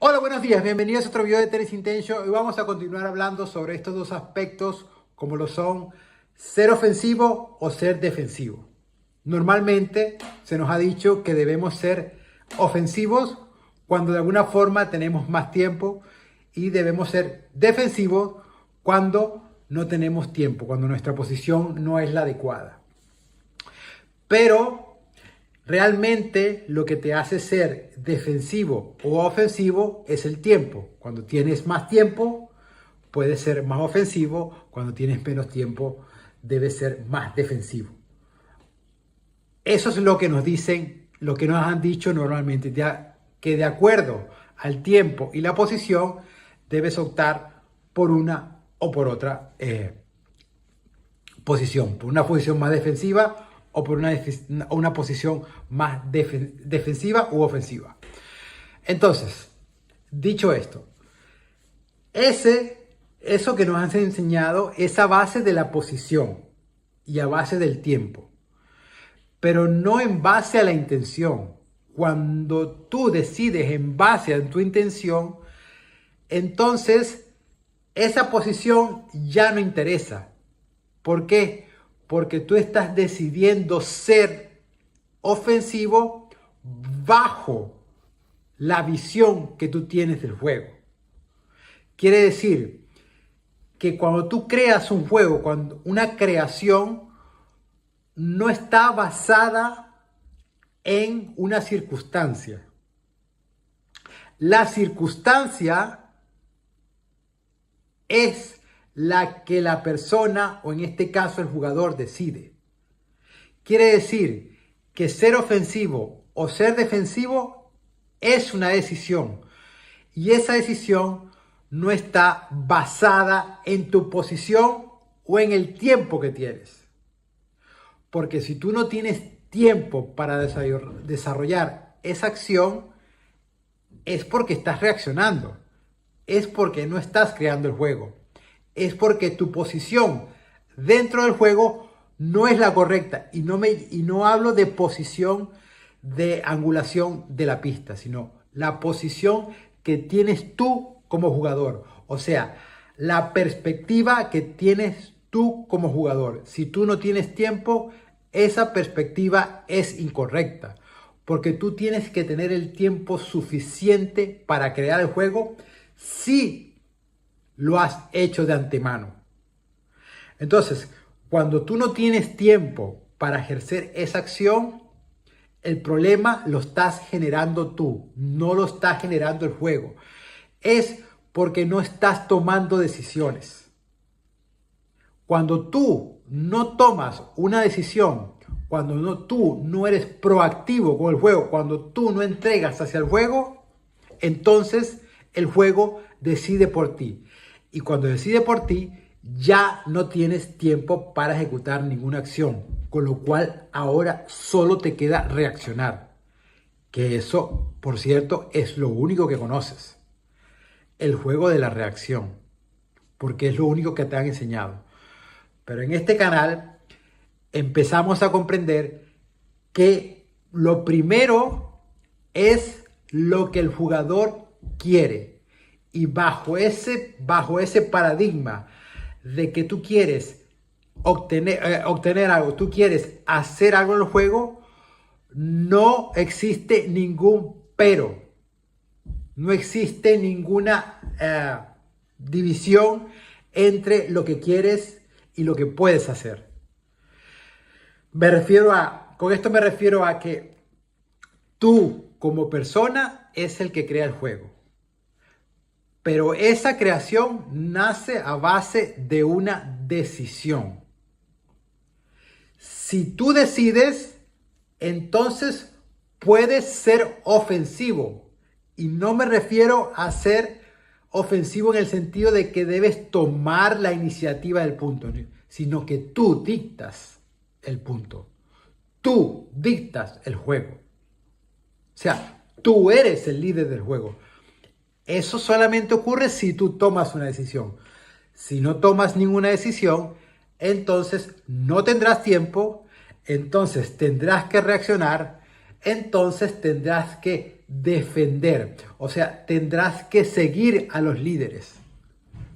Hola, buenos días, bienvenidos a otro video de Tenis Intention. Hoy vamos a continuar hablando sobre estos dos aspectos como lo son ser ofensivo o ser defensivo. Normalmente se nos ha dicho que debemos ser ofensivos cuando de alguna forma tenemos más tiempo y debemos ser defensivos cuando no tenemos tiempo, cuando nuestra posición no es la adecuada. Pero realmente lo que te hace ser defensivo o ofensivo es el tiempo. Cuando tienes más tiempo, puedes ser más ofensivo. Cuando tienes menos tiempo, debes ser más defensivo. Eso es lo que nos dicen, lo que nos han dicho normalmente, que de acuerdo al tiempo y la posición, debes optar por una o por otra posición, por una posición más defensiva o por una posición más defensiva u ofensiva. Entonces, dicho esto, eso que nos han enseñado es a base de la posición y a base del tiempo, pero no en base a la intención. Cuando tú decides en base a tu intención, entonces esa posición ya no interesa. ¿Por qué? Porque tú estás decidiendo ser ofensivo bajo la visión que tú tienes del juego. Quiere decir que cuando tú creas un juego, cuando una creación no está basada en una circunstancia. La circunstancia es la que la persona, o en este caso el jugador, decide. Quiere decir que ser ofensivo o ser defensivo es una decisión. Y esa decisión no está basada en tu posición o en el tiempo que tienes. Porque si tú no tienes tiempo para desarrollar esa acción, es porque estás reaccionando. Es porque no estás creando el juego. Es porque tu posición dentro del juego no es la correcta. Y no hablo de posición de angulación de la pista, sino la posición que tienes tú como jugador. O sea, la perspectiva que tienes tú como jugador. Si tú no tienes tiempo, esa perspectiva es incorrecta. Porque tú tienes que tener el tiempo suficiente para crear el juego si lo has hecho de antemano. Entonces, cuando tú no tienes tiempo para ejercer esa acción, el problema lo estás generando tú, no lo está generando el juego. Es porque no estás tomando decisiones. Cuando tú no tomas una decisión, cuando tú no eres proactivo con el juego, cuando tú no entregas hacia el juego, entonces el juego decide por ti. Y cuando decide por ti, ya no tienes tiempo para ejecutar ninguna acción. Con lo cual ahora solo te queda reaccionar. Que eso, por cierto, es lo único que conoces. El juego de la reacción. Porque es lo único que te han enseñado. Pero en este canal empezamos a comprender que lo primero es lo que el jugador quiere. Y bajo ese paradigma de que tú quieres obtener algo, tú quieres hacer algo en el juego, no existe ningún pero. No existe ninguna división entre lo que quieres y lo que puedes hacer. Con esto me refiero a que tú como persona es el que crea el juego. Pero esa creación nace a base de una decisión. Si tú decides, entonces puedes ser ofensivo. Y no me refiero a ser ofensivo en el sentido de que debes tomar la iniciativa del punto, sino que tú dictas el punto. Tú dictas el juego. O sea, tú eres el líder del juego. Eso solamente ocurre si tú tomas una decisión. Si no tomas ninguna decisión, entonces no tendrás tiempo, entonces tendrás que reaccionar, entonces tendrás que que defender. O sea, tendrás que seguir a los líderes,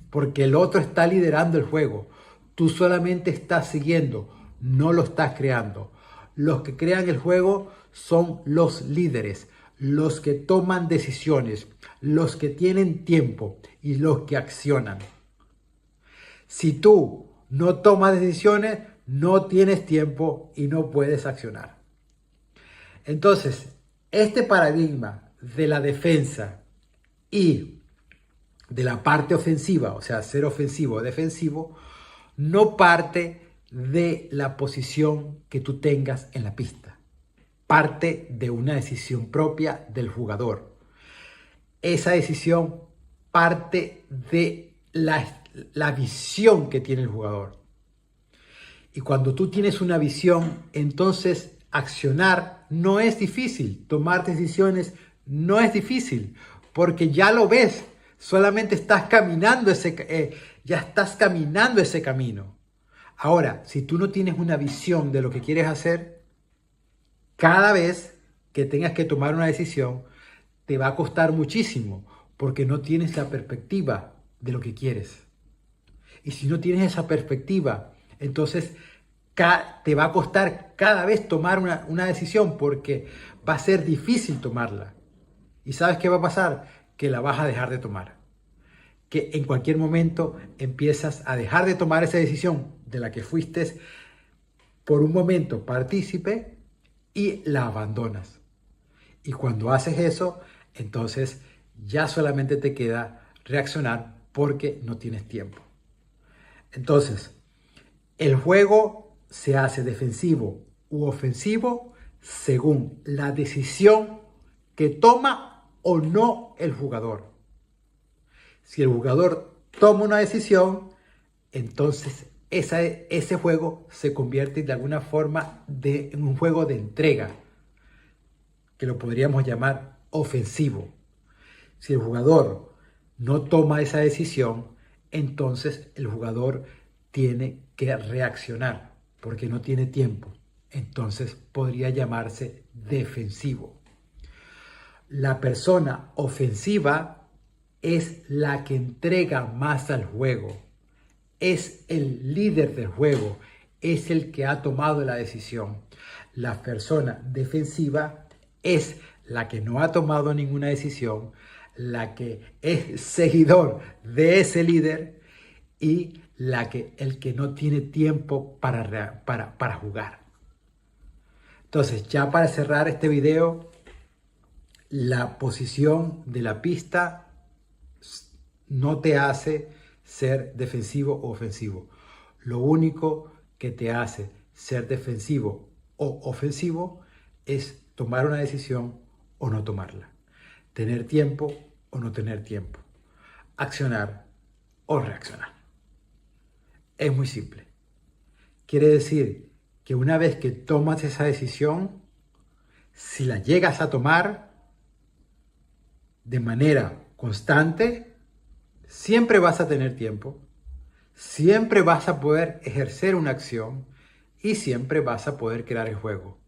porque el otro está liderando el juego. Tú solamente estás siguiendo, no lo estás creando. Los que crean el juego son los líderes, los que toman decisiones, los que tienen tiempo y los que accionan. Si tú no tomas decisiones, no tienes tiempo y no puedes accionar. Entonces, este paradigma de la defensa y de la parte ofensiva, o sea, ser ofensivo o defensivo, no parte de la posición que tú tengas en la pista. Parte de una decisión propia del jugador. Esa decisión parte de la visión que tiene el jugador. Y cuando tú tienes una visión, entonces accionar no es difícil, tomar decisiones no es difícil, porque ya lo ves, solamente estás caminando ya estás caminando ese camino. Ahora, si tú no tienes una visión de lo que quieres hacer, cada vez que tengas que tomar una decisión, te va a costar muchísimo, porque no tienes la perspectiva de lo que quieres. Y si no tienes esa perspectiva, entonces te va a costar cada vez tomar una decisión, porque va a ser difícil tomarla. ¿Y sabes qué va a pasar? Que la vas a dejar de tomar. Que en cualquier momento empiezas a dejar de tomar esa decisión de la que fuiste por un momento partícipe y la abandonas. Y cuando haces eso, entonces ya solamente te queda reaccionar porque no tienes tiempo. Entonces, el juego se hace defensivo u ofensivo según la decisión que toma o no el jugador. Si el jugador toma una decisión, entonces ese juego se convierte de alguna forma en un juego de entrega, que lo podríamos llamar ofensivo. Si el jugador no toma esa decisión, entonces el jugador tiene que reaccionar porque no tiene tiempo. Entonces podría llamarse defensivo. La persona ofensiva es la que entrega más al juego. Es el líder del juego. Es el que ha tomado la decisión. La persona defensiva es la que no ha tomado ninguna decisión, la que es seguidor de ese líder y el que no tiene tiempo para jugar. Entonces, ya para cerrar este video, la posición de la pista no te hace ser defensivo o ofensivo. Lo único que te hace ser defensivo o ofensivo es tomar una decisión o no tomarla. Tener tiempo o no tener tiempo. Accionar o reaccionar. Es muy simple. Quiere decir que una vez que tomas esa decisión, si la llegas a tomar de manera constante, siempre vas a tener tiempo, siempre vas a poder ejercer una acción y siempre vas a poder crear el juego.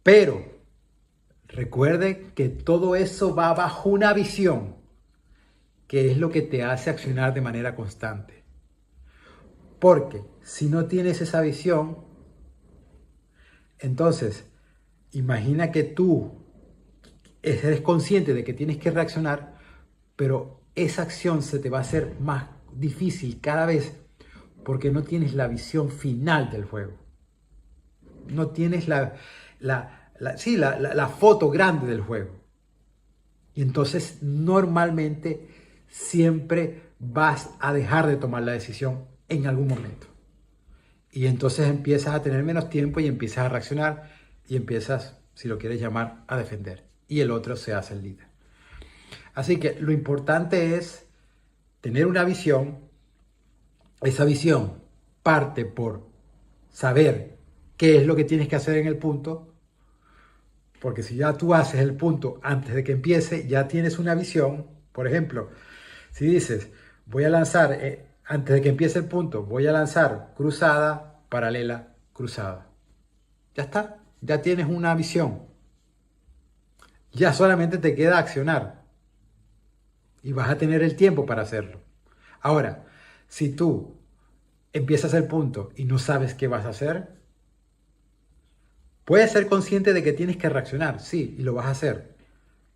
Pero recuerden que todo eso va bajo una visión, que es lo que te hace accionar de manera constante. Porque si no tienes esa visión, entonces imagina que tú eres consciente de que tienes que reaccionar, pero esa acción se te va a hacer más difícil cada vez porque no tienes la visión final del juego. No tienes la foto grande del juego. Y entonces normalmente siempre vas a dejar de tomar la decisión en algún momento. Y entonces empiezas a tener menos tiempo y empiezas a reaccionar y empiezas, si lo quieres llamar, a defender. Y el otro se hace el líder. Así que lo importante es tener una visión. Esa visión parte por saber qué es lo que tienes que hacer en el punto. Porque si ya tú haces el punto antes de que empiece, ya tienes una visión. Por ejemplo, si dices, voy a lanzar, antes de que empiece el punto, voy a lanzar cruzada, paralela, cruzada. Ya está, ya tienes una visión. Ya solamente te queda accionar y vas a tener el tiempo para hacerlo. Ahora, si tú empiezas el punto y no sabes qué vas a hacer, puedes ser consciente de que tienes que reaccionar, sí, y lo vas a hacer.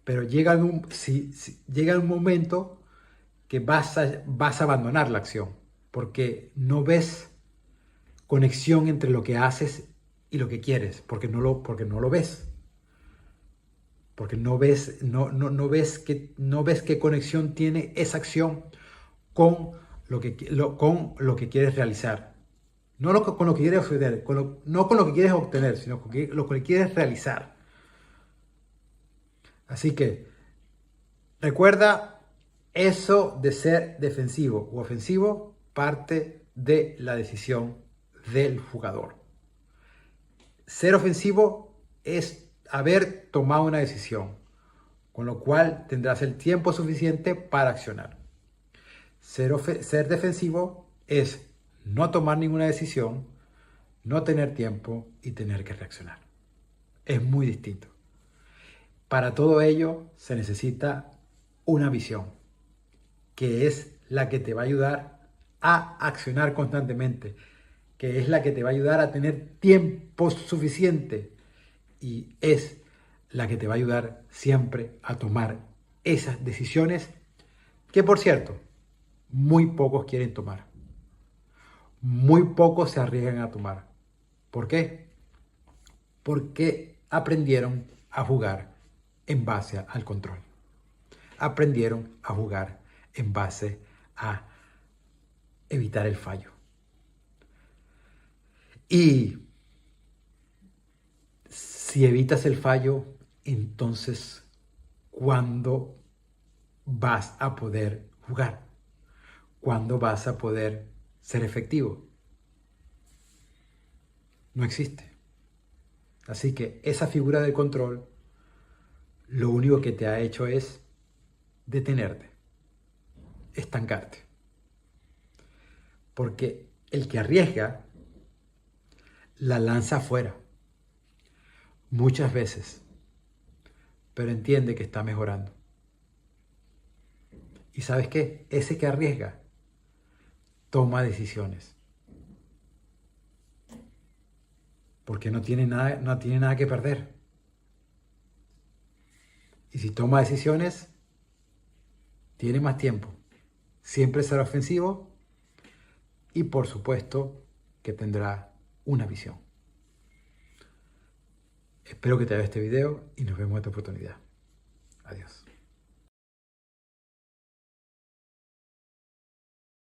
Pero llega un momento que vas a abandonar la acción, porque no ves conexión entre lo que haces y lo que quieres, porque no lo ves. Porque no ves qué conexión tiene esa acción con con lo que quieres realizar. No con lo que quieres obtener, no con lo que quieres obtener, sino con lo que quieres realizar. Así que recuerda, eso de ser defensivo u ofensivo parte de la decisión del jugador. Ser ofensivo es haber tomado una decisión, con lo cual tendrás el tiempo suficiente para accionar. Ser defensivo es no tomar ninguna decisión, no tener tiempo y tener que reaccionar. Es muy distinto. Para todo ello se necesita una visión, que es la que te va a ayudar a accionar constantemente, que es la que te va a ayudar a tener tiempo suficiente y es la que te va a ayudar siempre a tomar esas decisiones que, por cierto, muy pocos quieren tomar. Muy pocos se arriesgan a tomar. ¿Por qué? Porque aprendieron a jugar en base al control. Aprendieron a jugar en base a evitar el fallo. Y si evitas el fallo, entonces, ¿cuándo vas a poder jugar? ¿Cuándo vas a poder ser efectivo? No existe. Así que esa figura de control lo único que te ha hecho es detenerte, estancarte. Porque el que arriesga la lanza afuera muchas veces, pero entiende que está mejorando. ¿Y sabes qué? Ese que arriesga toma decisiones. Porque no tiene nada que perder. Y si toma decisiones, tiene más tiempo. Siempre será ofensivo y por supuesto que tendrá una visión. Espero que te haya este video y nos vemos en otra oportunidad. Adiós.